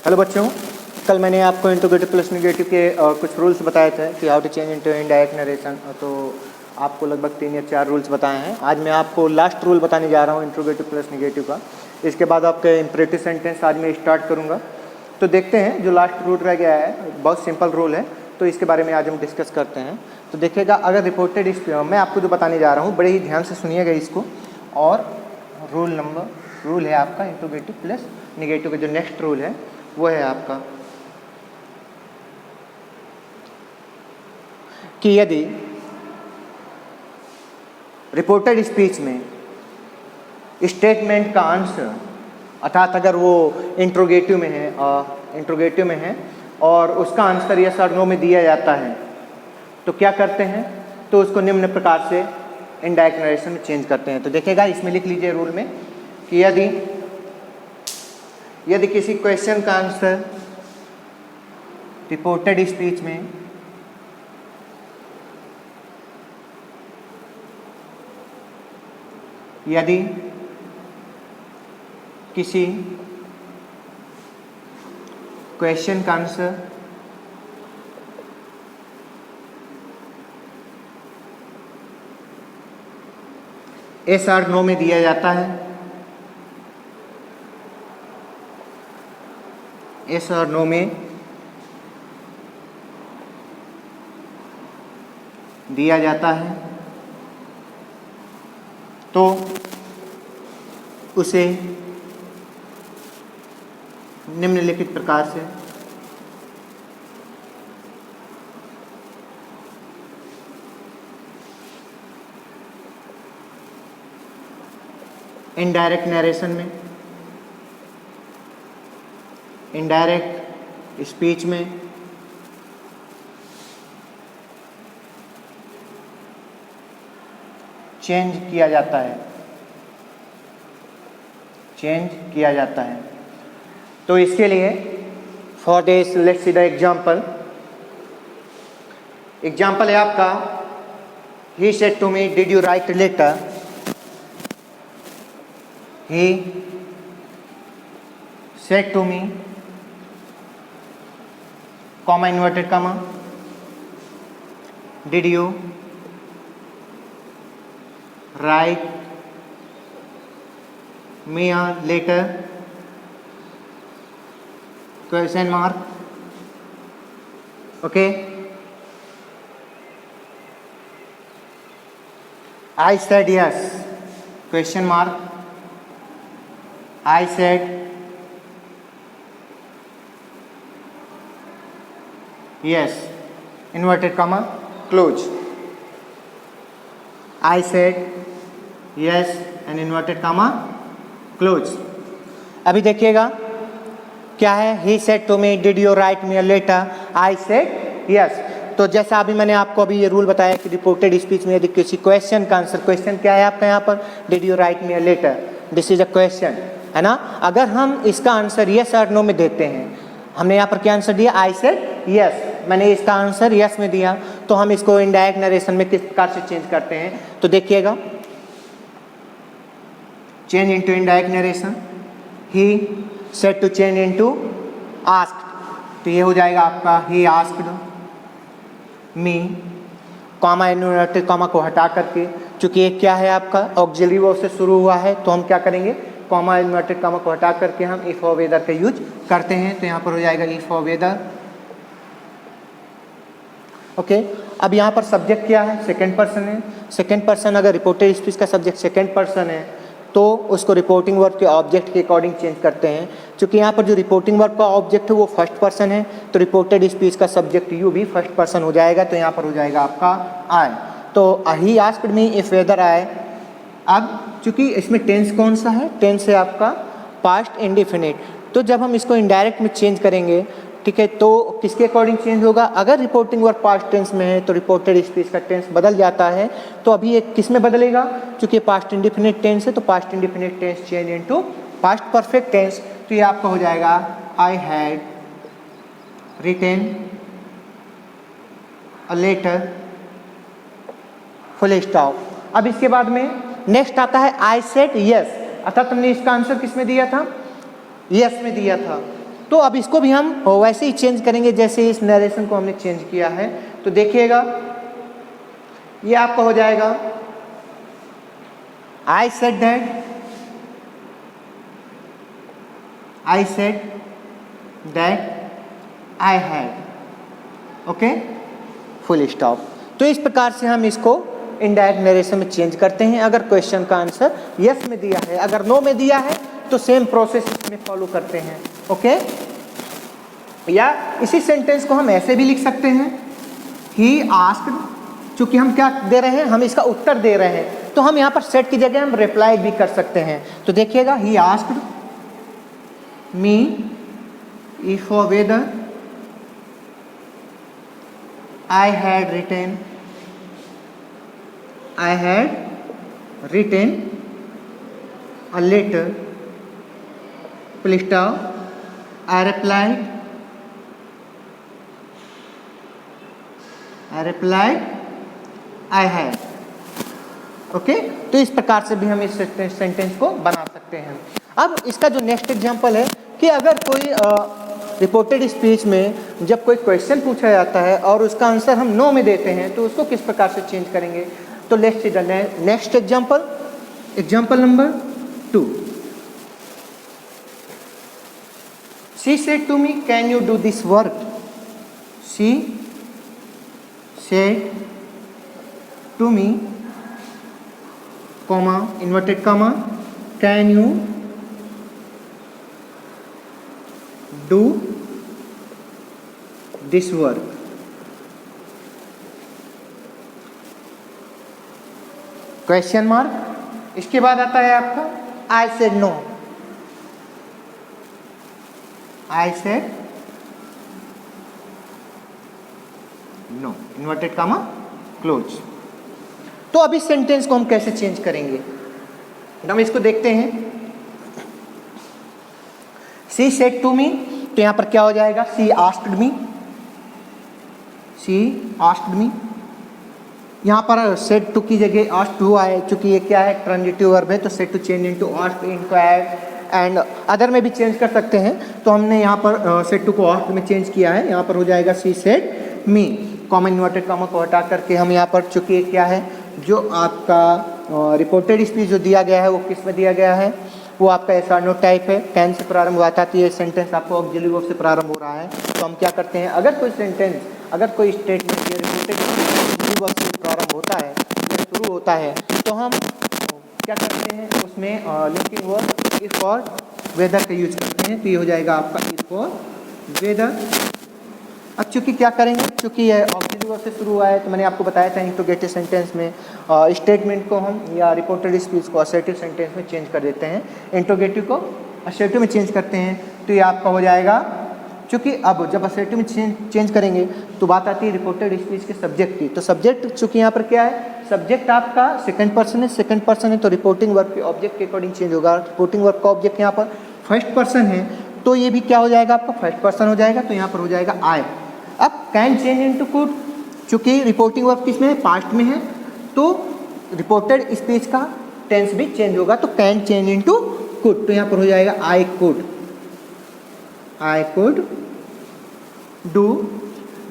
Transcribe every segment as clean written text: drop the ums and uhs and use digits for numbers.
Hello बच्चों, कल मैंने आपको इंट्रोगेटिव प्लस नेगेटिव के कुछ रूल्स बताए थे कि how to change into indirect narration. तो आपको लगभग 3 या 4 रूल्स बताए हैं। आज मैं आपको लास्ट रूल बताने जा रहा हूँ इंट्रोगेटिव प्लस नेगेटिव का। इसके बाद आपके इम्परेटिव सेंटेंस आज मैं स्टार्ट करूँगा। तो देखते हैं जो लास्ट रूल रह गया है, बहुत सिंपल रूल है, तो इसके बारे में आज हम डिस्कस करते हैं। तो देखिएगा, अगर रिपोर्टेड मैं आपको जो बताने जा रहा हूँ बड़े ही ध्यान से सुनिएगा इसको। और रूल है आपका इंट्रोगेटिव प्लस नेगेटिव का जो नेक्स्ट रूल है वो है आपका कि यदि रिपोर्टेड स्पीच में स्टेटमेंट का आंसर अर्थात अगर वो इंट्रोगेटिव में है और उसका आंसर यस और नो में दिया जाता है तो क्या करते हैं, तो उसको निम्न प्रकार से इनडायरेक्ट नरेशन में चेंज करते हैं। तो देखिएगा, इसमें लिख लीजिए रूल में कि यदि किसी क्वेश्चन का आंसर रिपोर्टेड स्पीच में यदि किसी क्वेश्चन का आंसर यस और नो में दिया जाता है, यस और नो में दिया जाता है, तो उसे निम्नलिखित प्रकार से इनडायरेक्ट नरेशन में, इनडायरेक्ट स्पीच में चेंज किया जाता है। तो इसके लिए for this let's see the example है आपका, he said to me did you write letter, he said to me, comma inverted comma, did you write me a letter, question mark, okay. I said yes, question mark. I said yes, inverted comma, close. I said yes and inverted comma, close. अभी देखिएगा क्या है, he said to me did you write me a letter, I said yes. तो जैसा अभी मैंने आपको अभी ये रूल बताया कि रिपोर्टेड स्पीच में यदि किसी क्वेश्चन का आंसर, क्वेश्चन क्या है आपका यहाँ पर, did you write me a letter, this is a question, है ना। अगर हम इसका आंसर यस और नो में देते हैं, हमने यहाँ पर क्या आंसर दिया, आई सेड यस, मैंने इसका आंसर यस में दिया, तो हम इसको इनडायरेक्ट नरेशन में किस प्रकार से चेंज करते हैं, तो देखिएगा, change into indirect narration, he said to change into asked, तो ये हो जाएगा आपका he asked me, comma inverted comma को हटा करके, चूंकि ये क्या है आपका ऑक्सिलरी वर्ब से शुरू हुआ है, तो हम क्या करेंगे, कॉमा इन्वर्टेड कॉमा को हटा करके हम इफ और वेदर का यूज करते हैं। तो यहाँ पर हो जाएगा इफ और वेदर, ओके। अब यहाँ पर सब्जेक्ट क्या है, सेकंड पर्सन है। सेकंड पर्सन अगर रिपोर्टेड स्पीच का सब्जेक्ट सेकंड पर्सन है तो उसको रिपोर्टिंग वर्ब के ऑब्जेक्ट के अकॉर्डिंग चेंज करते हैं। क्योंकि यहाँ पर जो रिपोर्टिंग वर्ब का ऑब्जेक्ट है वो फर्स्ट पर्सन है, तो रिपोर्टेड स्पीच का सब्जेक्ट यू भी फर्स्ट पर्सन हो जाएगा। तो यहाँ पर हो जाएगा आपका आई। तो ही asked me if whether I. अब चूंकि इसमें टेंस कौन सा है, टेंस है आपका पास्ट इंडेफिनिट। तो जब हम इसको इनडायरेक्ट में चेंज करेंगे, ठीक है, तो किसके अकॉर्डिंग चेंज होगा, अगर रिपोर्टिंग वर्ब पास्ट टेंस में है तो रिपोर्टेड स्पीच का टेंस बदल जाता है। तो अभी ये किस में बदलेगा, क्योंकि पास्ट इंडेफिनिट टेंस है तो past indefinite tense change into past perfect tense. तो ये आपका हो जाएगा I had written a letter full stop. अब इसके बाद में नेक्स्ट आता है आई सेड यस, अर्थात हमने इसका आंसर किस में दिया था, यस में दिया था। तो अब इसको भी हम वैसे ही चेंज करेंगे जैसे इस नरेशन को हमने चेंज किया है। तो देखिएगा ये आपका हो जाएगा I said that I had, okay, full stop. तो इस प्रकार से हम इसको इनडायरेक्ट नरेशन में चेंज करते हैं। अगर क्वेश्चन का आंसर यस में दिया है, अगर नो में दिया है तो सेम प्रोसेस इसमें फॉलो करते हैं, ओके। या इसी सेंटेंस को हम ऐसे भी लिख सकते हैं, ही आस्क्ड, चूंकि हम क्या दे रहे हैं, हम इसका उत्तर दे रहे हैं, तो हम यहाँ पर सेट की जगह हम रिप्लाई भी कर सकते हैं। तो देखिएगा, he asked me if whether I had written a letter, please stop, I replied I had, okay. तो इस प्रकार से भी हम इस सेंटेंस को बना सकते हैं। अब इसका जो नेक्स्ट एग्जांपल है कि अगर कोई रिपोर्टेड स्पीच में जब कोई क्वेश्चन पूछा जाता है और उसका आंसर हम नो में देते हैं तो उसको किस प्रकार से चेंज करेंगे। तो let's see the next example number 2। She said to me can you do this work, she said to me comma inverted comma can you do this work. Question mark. इसके बाद आता है आपका I said no, I said no inverted comma close. तो अब इस sentence को हम कैसे चेंज करेंगे, हम इसको देखते हैं। शी सेड टू मी, तो यहाँ पर क्या हो जाएगा, शी आस्क्ड मी, यहाँ पर सेड टू की जगह आस्क्ड हुआ है, चूंकि ये क्या है ट्रांजिटिव वर्ब है, तो said to change into asked, inquired and other में भी चेंज कर सकते हैं। तो हमने यहाँ पर सेड टू को आस्क्ड में चेंज किया है, यहाँ पर हो जाएगा she said me, comma inverted comma को हटा करके हम यहाँ पर, चूंकि क्या है जो आपका रिपोर्टेड स्पीच जो दिया गया है वो किस में दिया गया है, वो आपका एसआर नो टाइप है, कैन से प्रारंभ हुआ था, तो ये सेंटेंस आपको ऑक्सिलरी वर्ब से प्रारंभ हो रहा है। तो हम क्या करते हैं, अगर कोई सेंटेंस, अगर कोई स्टेटमेंट या रिपोर्टेड ऑक्सिलरी वर्ब से प्रारंभ होता है या शुरू होता है, तो हम क्या करते हैं उसमें लिंकिंग वर्ब इफ और वेदर का यूज करते हैं। तो ये हो जाएगा आपका इफ और वेदर। अब चूंकि क्या करेंगे, चूंकि ये ऑक्सिलरी वर्ब से शुरू हुआ है, तो मैंने आपको बताया था इंट्रोगेटिव सेंटेंस में स्टेटमेंट को हम या रिपोर्टेड स्पीच को असर्टिव सेंटेंस में चेंज कर देते हैं, इंट्रोगेटिव को असर्टिव में चेंज करते हैं। तो ये आपका हो जाएगा, चूंकि अब जब असर्टिव में चेंज करेंगे तो बात आती है रिपोर्टेड स्पीच के सब्जेक्ट की। तो सब्जेक्ट चूंकि यहाँ पर क्या है, सब्जेक्ट आपका सेकंड पर्सन है, तो रिपोर्टिंग वर्ब के ऑब्जेक्ट के अकॉर्डिंग चेंज होगा। रिपोर्टिंग वर्ब का ऑब्जेक्ट यहाँ पर फर्स्ट पर्सन है, तो ये भी क्या हो जाएगा आपका फर्स्ट पर्सन हो जाएगा, तो यहाँ पर हो जाएगा आई। अब कैन चेंज इनटू कुड, चूंकि रिपोर्टिंग वर्ब किसमें है, पास्ट में है, तो रिपोर्टेड स्पीच का टेंस भी चेंज होगा, तो कैन चेंज इनटू कुड, तो यहाँ पर हो जाएगा I could do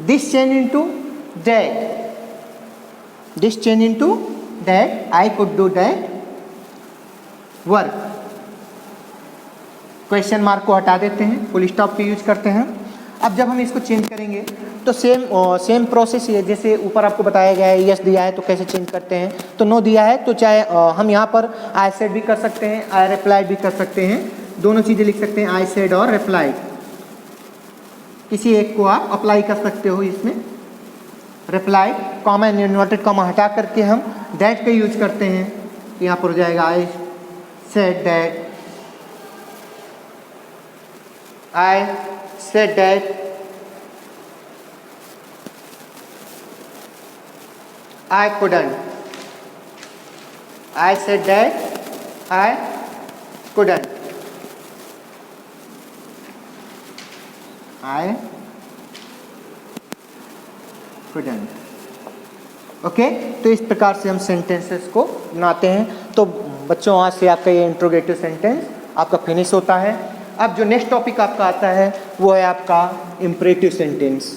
this change into that, I could do that work. Question mark को हटा देते हैं, फुल स्टॉप का यूज करते हैं। अब जब हम इसको चेंज करेंगे तो सेम प्रोसेस है, जैसे ऊपर आपको बताया गया है, यस दिया है तो कैसे चेंज करते हैं, तो नो दिया है तो चाहे हम यहाँ पर आई सेड भी कर सकते हैं, आई रिप्लाइड भी कर सकते हैं, दोनों चीज़ें लिख सकते हैं, आई सेड और रिप्लाइड, किसी एक को आप अप्लाई कर सकते हो इसमें। रिप्लाइड कॉमा इन्वर्टेड कॉमा हटा करके हम दैट का यूज करते हैं, यहाँ पर हो जाएगा I said that, I said that I couldn't. I said that I couldn't. I couldn't. Okay, तो इस प्रकार से हम सेंटेंसेस को बनाते हैं। तो बच्चों आज से आपका ये इंट्रोगेटिव सेंटेंस आपका फिनिश होता है। अब जो नेक्स्ट टॉपिक आपका आता है वो है आपका इम्परेटिव सेंटेंस।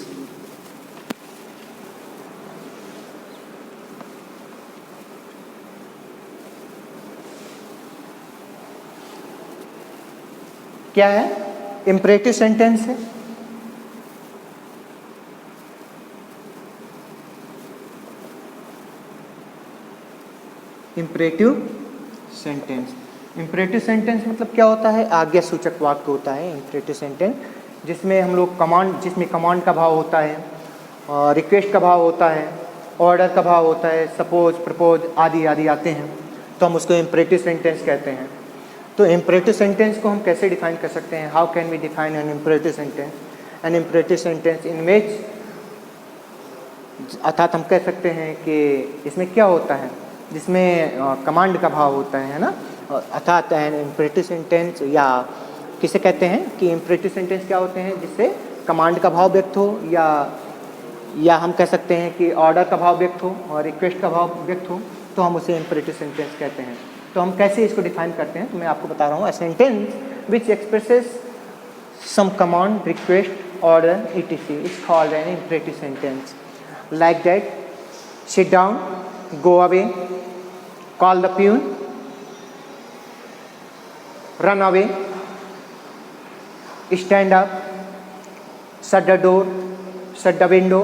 क्या है? इम्परेटिव सेंटेंस है इम्परेटिव सेंटेंस। इम्परेटिव सेंटेंस मतलब क्या होता है? आज्ञा सूचक वाक्य होता है इम्परेटिव सेंटेंस, जिसमें हम लोग जिसमें कमांड का भाव होता है, रिक्वेस्ट का भाव होता है, ऑर्डर का भाव होता है, सपोज, प्रपोज आदि आदि आते हैं, तो हम उसको इम्परेटिव सेंटेंस कहते हैं। तो इम्परेटिव सेंटेंस को हम कैसे डिफाइन कर सकते हैं? How can we define an imperative sentence? An imperative sentence in which, अर्थात हम कह सकते हैं कि इसमें क्या होता है, जिसमें कमांड का भाव होता है ना, अर्थात एन इम्परेटिव सेंटेंस, या किसे कहते हैं कि इम्परेटिव सेंटेंस क्या होते हैं जिससे कमांड का भाव व्यक्त हो, या हम कह सकते हैं कि ऑर्डर का भाव व्यक्त हो और रिक्वेस्ट का भाव व्यक्त हो, तो हम उसे इम्परेटिव सेंटेंस कहते हैं। तो हम कैसे इसको डिफाइन करते हैं तो मैं आपको बता रहा हूँ। A sentence which expresses some command, request, order etc is called an imperative sentence. Like that, sit down, go away, call the peon, run away, stand up, shut the door, shut the window,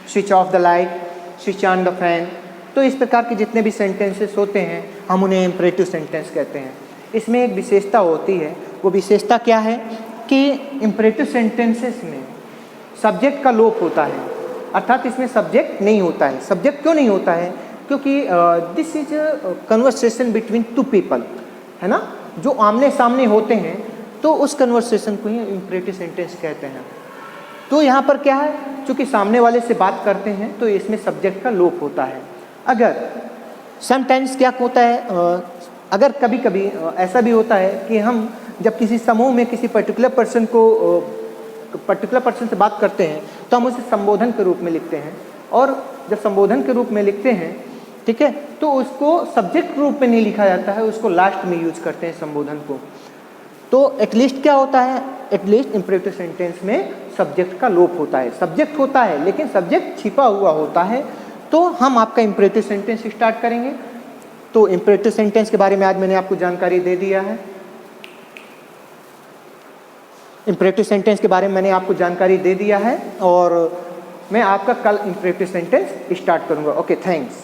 switch off the light, switch on the fan। तो इस प्रकार के जितने भी sentences होते हैं हम उन्हें इम्परेटिव सेंटेंस कहते हैं। इसमें एक विशेषता होती है, वो विशेषता क्या है कि इम्परेटिव सेंटेंसेस में सब्जेक्ट का लोप होता है, अर्थात इसमें सब्जेक्ट नहीं होता है। सब्जेक्ट क्यों नहीं होता है? क्योंकि this is conversation between two people, है ना, जो आमने सामने होते हैं, तो उस कन्वर्सेशन को ही इम्परेटिव सेंटेंस कहते हैं। तो यहाँ पर क्या है, चूँकि सामने वाले से बात करते हैं तो इसमें सब्जेक्ट का लोप होता है। अगर समटाइम्स क्या होता है, अगर कभी कभी ऐसा भी होता है कि हम जब किसी समूह में किसी पर्टिकुलर पर्सन से बात करते हैं तो हम उसे संबोधन के रूप में लिखते हैं, और जब संबोधन के रूप में लिखते हैं, ठीक है, तो उसको सब्जेक्ट रूप में नहीं लिखा जाता है, उसको लास्ट में यूज करते हैं संबोधन को। तो एटलीस्ट क्या होता है, एटलीस्ट इम्परेटिव सेंटेंस में सब्जेक्ट का लोप होता है। सब्जेक्ट होता है लेकिन सब्जेक्ट छिपा हुआ होता है। तो हम आपका इम्परेटिव सेंटेंस स्टार्ट करेंगे। तो इम्परेटिव सेंटेंस के बारे में आज मैंने आपको जानकारी दे दिया है। इम्परेटिव सेंटेंस के बारे में मैंने आपको जानकारी दे दिया है, और मैं आपका कल इम्परेटिव सेंटेंस स्टार्ट करूंगा। Okay, thanks.